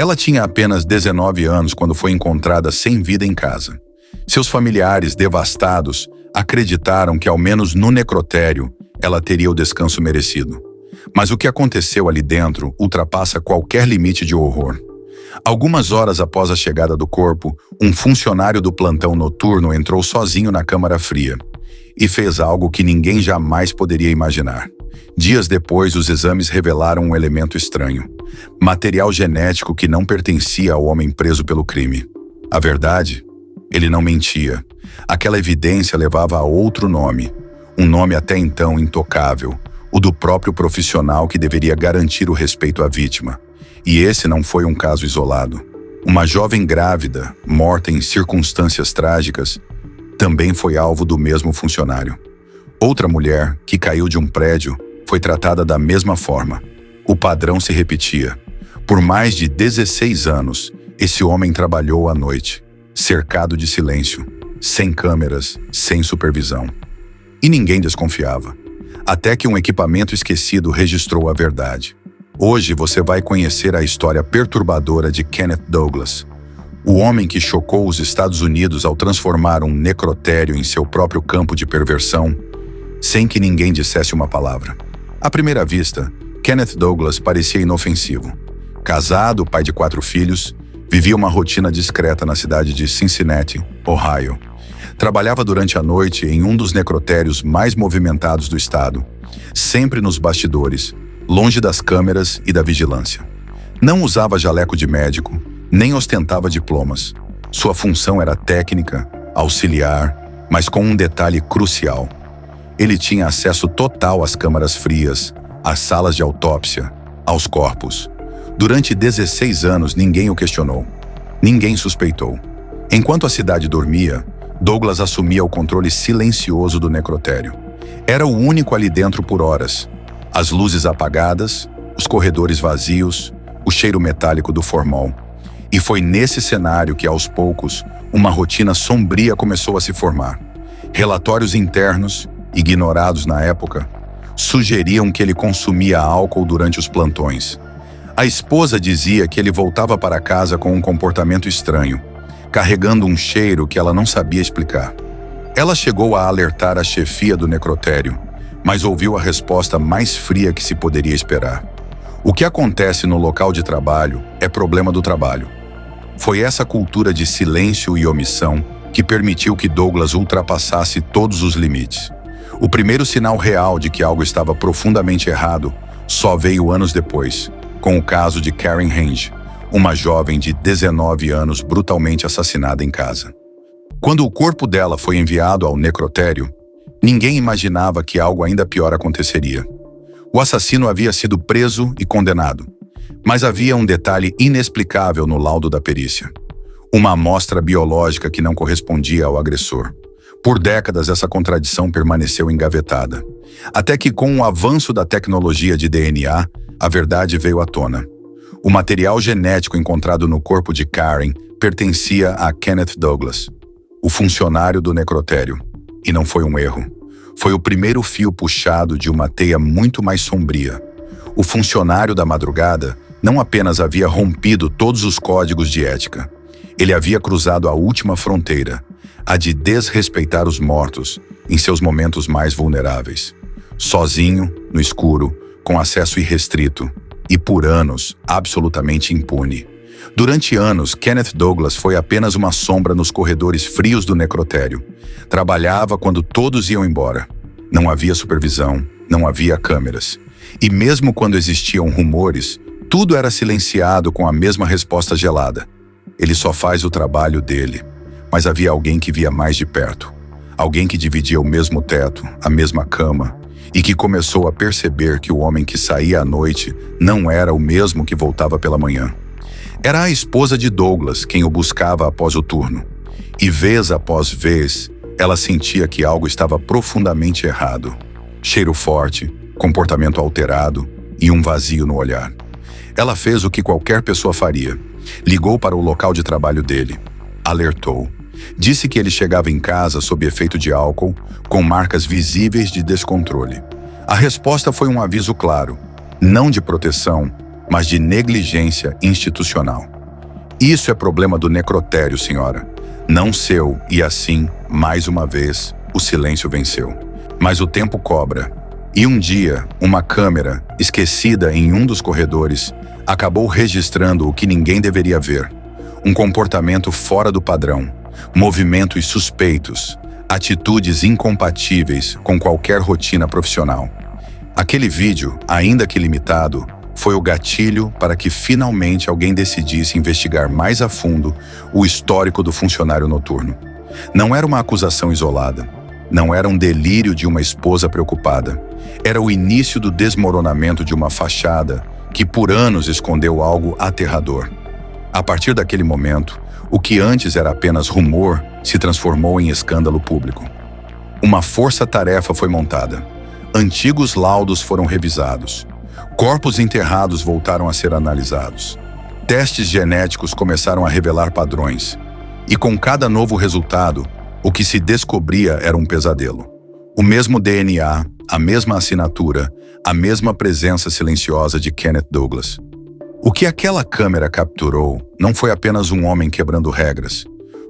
Ela tinha apenas 19 anos quando foi encontrada sem vida em casa. Seus familiares, devastados, acreditaram que, ao menos no necrotério, ela teria o descanso merecido. Mas o que aconteceu ali dentro ultrapassa qualquer limite de horror. Algumas horas após a chegada do corpo, um funcionário do plantão noturno entrou sozinho na câmara fria e fez algo que ninguém jamais poderia imaginar. Dias depois, os exames revelaram um elemento estranho: material genético que não pertencia ao homem preso pelo crime. A verdade? Ele não mentia. Aquela evidência levava a outro nome, um nome até então intocável, o do próprio profissional que deveria garantir o respeito à vítima. E esse não foi um caso isolado. Uma jovem grávida, morta em circunstâncias trágicas, também foi alvo do mesmo funcionário. Outra mulher, que caiu de um prédio, foi tratada da mesma forma. O padrão se repetia. Por mais de 16 anos, esse homem trabalhou à noite, cercado de silêncio, sem câmeras, sem supervisão. E ninguém desconfiava. Até que um equipamento esquecido registrou a verdade. Hoje você vai conhecer a história perturbadora de Kenneth Douglas, o homem que chocou os Estados Unidos ao transformar um necrotério em seu próprio campo de perversão, sem que ninguém dissesse uma palavra. À primeira vista, Kenneth Douglas parecia inofensivo. Casado, pai de 4 filhos, vivia uma rotina discreta na cidade de Cincinnati, Ohio. Trabalhava durante a noite em um dos necrotérios mais movimentados do estado, sempre nos bastidores, longe das câmeras e da vigilância. Não usava jaleco de médico, nem ostentava diplomas. Sua função era técnica, auxiliar, mas com um detalhe crucial. Ele tinha acesso total às câmaras frias, às salas de autópsia, aos corpos. Durante 16 anos, ninguém o questionou. Ninguém suspeitou. Enquanto a cidade dormia, Douglas assumia o controle silencioso do necrotério. Era o único ali dentro por horas. As luzes apagadas, os corredores vazios, o cheiro metálico do formol. E foi nesse cenário que, aos poucos, uma rotina sombria começou a se formar. Relatórios internos, ignorados na época, sugeriam que ele consumia álcool durante os plantões. A esposa dizia que ele voltava para casa com um comportamento estranho, carregando um cheiro que ela não sabia explicar. Ela chegou a alertar a chefia do necrotério, mas ouviu a resposta mais fria que se poderia esperar. O que acontece no local de trabalho é problema do trabalho. Foi essa cultura de silêncio e omissão que permitiu que Douglas ultrapassasse todos os limites. O primeiro sinal real de que algo estava profundamente errado só veio anos depois, com o caso de Karen Henge, uma jovem de 19 anos brutalmente assassinada em casa. Quando o corpo dela foi enviado ao necrotério, ninguém imaginava que algo ainda pior aconteceria. O assassino havia sido preso e condenado, mas havia um detalhe inexplicável no laudo da perícia: uma amostra biológica que não correspondia ao agressor. Por décadas, essa contradição permaneceu engavetada, até que, com o avanço da tecnologia de DNA, a verdade veio à tona. O material genético encontrado no corpo de Karen pertencia a Kenneth Douglas, o funcionário do necrotério. E não foi um erro. Foi o primeiro fio puxado de uma teia muito mais sombria. O funcionário da madrugada não apenas havia rompido todos os códigos de ética, ele havia cruzado a última fronteira, a de desrespeitar os mortos em seus momentos mais vulneráveis. Sozinho, no escuro, com acesso irrestrito, e por anos, absolutamente impune. Durante anos, Kenneth Douglas foi apenas uma sombra nos corredores frios do necrotério. Trabalhava quando todos iam embora. Não havia supervisão, não havia câmeras. E mesmo quando existiam rumores, tudo era silenciado com a mesma resposta gelada: ele só faz o trabalho dele. Mas havia alguém que via mais de perto. Alguém que dividia o mesmo teto, a mesma cama, e que começou a perceber que o homem que saía à noite não era o mesmo que voltava pela manhã. Era a esposa de Douglas quem o buscava após o turno. E vez após vez, ela sentia que algo estava profundamente errado. Cheiro forte, comportamento alterado e um vazio no olhar. Ela fez o que qualquer pessoa faria. Ligou para o local de trabalho dele. Alertou. Disse que ele chegava em casa sob efeito de álcool, com marcas visíveis de descontrole. A resposta foi um aviso claro: não de proteção, mas de negligência institucional. Isso é problema do necrotério, senhora. Não seu, e assim, mais uma vez, o silêncio venceu. Mas o tempo cobra. E um dia, uma câmera, esquecida em um dos corredores, acabou registrando o que ninguém deveria ver. Um comportamento fora do padrão, movimentos suspeitos, atitudes incompatíveis com qualquer rotina profissional. Aquele vídeo, ainda que limitado, foi o gatilho para que finalmente alguém decidisse investigar mais a fundo o histórico do funcionário noturno. Não era uma acusação isolada. Não era um delírio de uma esposa preocupada. Era o início do desmoronamento de uma fachada que por anos escondeu algo aterrador. A partir daquele momento, o que antes era apenas rumor se transformou em escândalo público. Uma força-tarefa foi montada. Antigos laudos foram revisados. Corpos enterrados voltaram a ser analisados. Testes genéticos começaram a revelar padrões. E com cada novo resultado, o que se descobria era um pesadelo. O mesmo DNA, a mesma assinatura, a mesma presença silenciosa de Kenneth Douglas. O que aquela câmera capturou não foi apenas um homem quebrando regras.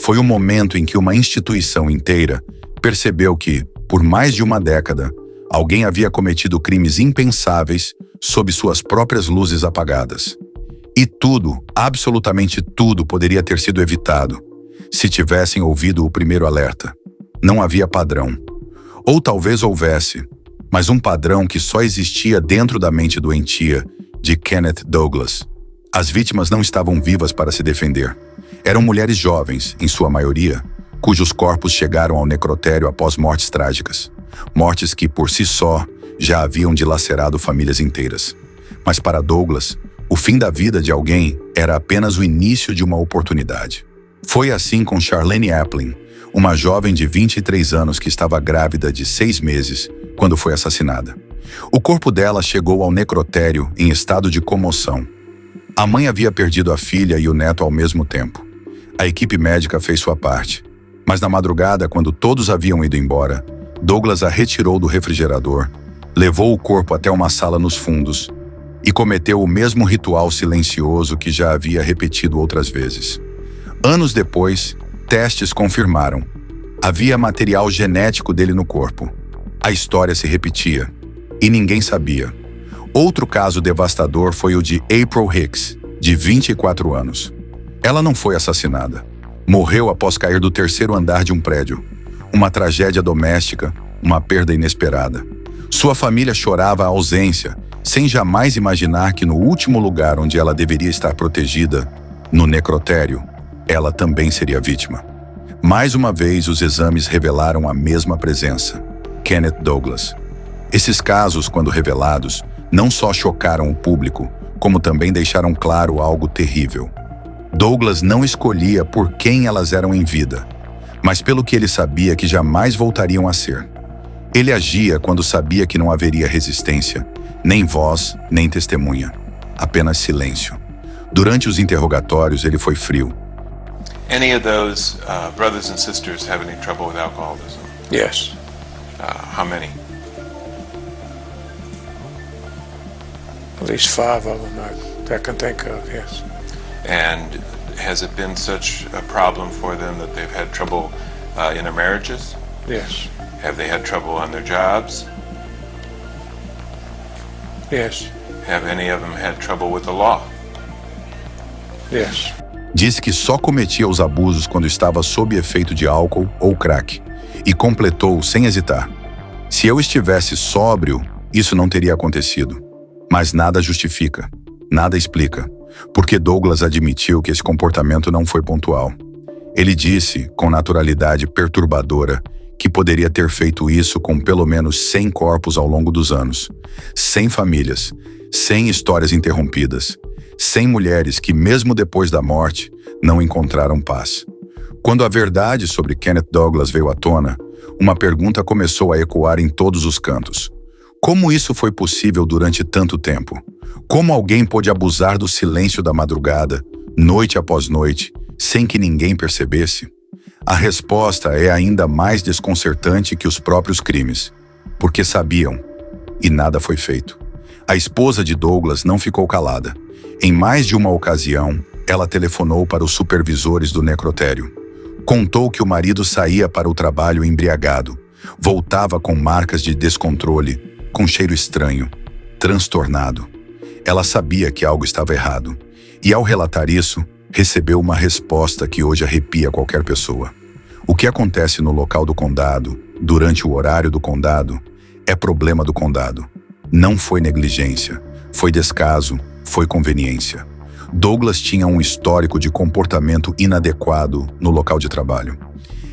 Foi o momento em que uma instituição inteira percebeu que, por mais de uma década, alguém havia cometido crimes impensáveis sob suas próprias luzes apagadas. E tudo, absolutamente tudo, poderia ter sido evitado se tivessem ouvido o primeiro alerta. Não havia padrão. Ou talvez houvesse, mas um padrão que só existia dentro da mente doentia de Kenneth Douglas. As vítimas não estavam vivas para se defender. Eram mulheres jovens, em sua maioria, cujos corpos chegaram ao necrotério após mortes trágicas. Mortes que, por si só, já haviam dilacerado famílias inteiras. Mas para Douglas, o fim da vida de alguém era apenas o início de uma oportunidade. Foi assim com Charlene Aplin, uma jovem de 23 anos que estava grávida de 6 meses quando foi assassinada. O corpo dela chegou ao necrotério em estado de comoção. A mãe havia perdido a filha e o neto ao mesmo tempo. A equipe médica fez sua parte. Mas na madrugada, quando todos haviam ido embora, Douglas a retirou do refrigerador, levou o corpo até uma sala nos fundos e cometeu o mesmo ritual silencioso que já havia repetido outras vezes. Anos depois, testes confirmaram. Havia material genético dele no corpo. A história se repetia. E ninguém sabia. Outro caso devastador foi o de April Hicks, de 24 anos. Ela não foi assassinada. Morreu após cair do 3º andar de um prédio. Uma tragédia doméstica, uma perda inesperada. Sua família chorava a ausência, sem jamais imaginar que no último lugar onde ela deveria estar protegida, no necrotério, ela também seria vítima. Mais uma vez, os exames revelaram a mesma presença: Kenneth Douglas. Esses casos, quando revelados, não só chocaram o público, como também deixaram claro algo terrível. Douglas não escolhia por quem elas eram em vida, mas pelo que ele sabia que jamais voltariam a ser. Ele agia quando sabia que não haveria resistência, nem voz, nem testemunha. Apenas silêncio. Durante os interrogatórios, ele foi frio. Any of those brothers and sisters have any trouble with alcoholism? Yes. How many? At least 5 of them that I can think of, yes. And has it been such a problem for them that they've had trouble in their marriages? Yes. Have they had trouble on their jobs? Yes. Have any of them had trouble with the law? Yes. Disse que só cometia os abusos quando estava sob efeito de álcool ou crack, e completou sem hesitar: se eu estivesse sóbrio, isso não teria acontecido. Mas nada justifica, nada explica, porque Douglas admitiu que esse comportamento não foi pontual. Ele disse, com naturalidade perturbadora, que poderia ter feito isso com pelo menos 100 corpos ao longo dos anos, 100 famílias, 100 histórias interrompidas, 100 mulheres que, mesmo depois da morte, não encontraram paz. Quando a verdade sobre Kenneth Douglas veio à tona, uma pergunta começou a ecoar em todos os cantos. Como isso foi possível durante tanto tempo? Como alguém pôde abusar do silêncio da madrugada, noite após noite, sem que ninguém percebesse? A resposta é ainda mais desconcertante que os próprios crimes, porque sabiam, e nada foi feito. A esposa de Douglas não ficou calada. Em mais de uma ocasião, ela telefonou para os supervisores do necrotério. Contou que o marido saía para o trabalho embriagado, voltava com marcas de descontrole, com cheiro estranho, transtornado. Ela sabia que algo estava errado, e ao relatar isso, recebeu uma resposta que hoje arrepia qualquer pessoa. O que acontece no local do condado, durante o horário do condado, é problema do condado. Não foi negligência, foi descaso, foi conveniência. Douglas tinha um histórico de comportamento inadequado no local de trabalho.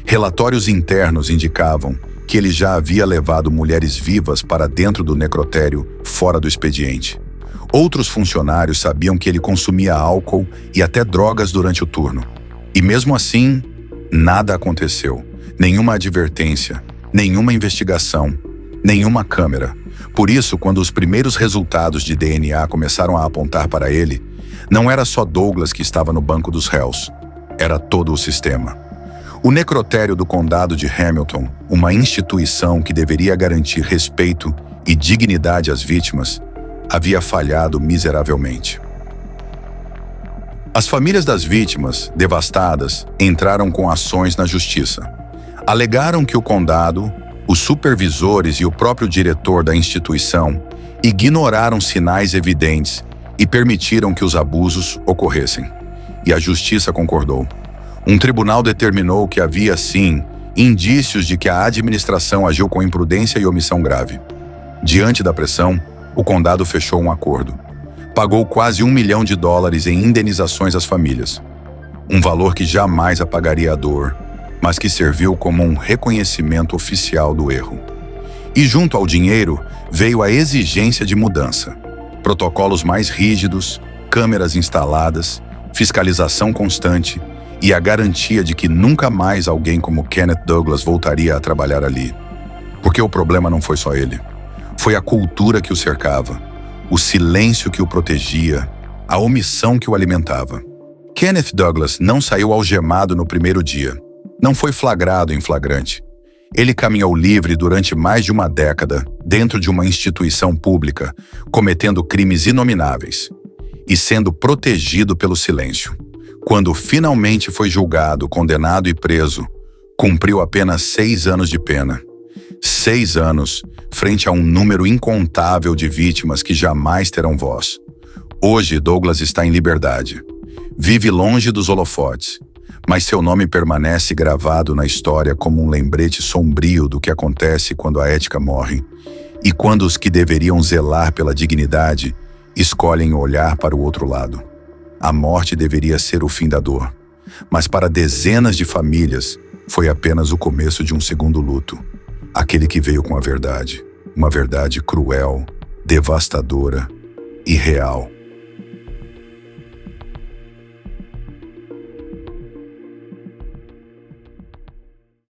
Relatórios internos indicavam que ele já havia levado mulheres vivas para dentro do necrotério fora do expediente. Outros funcionários sabiam que ele consumia álcool e até drogas durante o turno. E mesmo assim, nada aconteceu. Nenhuma advertência, nenhuma investigação, nenhuma câmera. Por isso, quando os primeiros resultados de DNA começaram a apontar para ele, não era só Douglas que estava no banco dos réus. Era todo o sistema. O necrotério do condado de Hamilton, uma instituição que deveria garantir respeito e dignidade às vítimas, havia falhado miseravelmente. As famílias das vítimas, devastadas, entraram com ações na justiça. Alegaram que o condado, os supervisores e o próprio diretor da instituição ignoraram sinais evidentes e permitiram que os abusos ocorressem. E a justiça concordou. Um tribunal determinou que havia, sim, indícios de que a administração agiu com imprudência e omissão grave. Diante da pressão, o condado fechou um acordo. Pagou quase $1 milhão em indenizações às famílias. Um valor que jamais apagaria a dor, mas que serviu como um reconhecimento oficial do erro. E junto ao dinheiro veio a exigência de mudança. Protocolos mais rígidos, câmeras instaladas, fiscalização constante e a garantia de que nunca mais alguém como Kenneth Douglas voltaria a trabalhar ali. Porque o problema não foi só ele. Foi a cultura que o cercava, o silêncio que o protegia, a omissão que o alimentava. Kenneth Douglas não saiu algemado no primeiro dia. Não foi flagrado em flagrante. Ele caminhou livre durante mais de uma década dentro de uma instituição pública, cometendo crimes inomináveis e sendo protegido pelo silêncio. Quando finalmente foi julgado, condenado e preso, cumpriu apenas 6 anos de pena. 6 anos frente a um número incontável de vítimas que jamais terão voz. Hoje, Douglas está em liberdade. Vive longe dos holofotes, mas seu nome permanece gravado na história como um lembrete sombrio do que acontece quando a ética morre e quando os que deveriam zelar pela dignidade escolhem olhar para o outro lado. A morte deveria ser o fim da dor, mas para dezenas de famílias foi apenas o começo de um segundo luto. Aquele que veio com a verdade, uma verdade cruel, devastadora e real.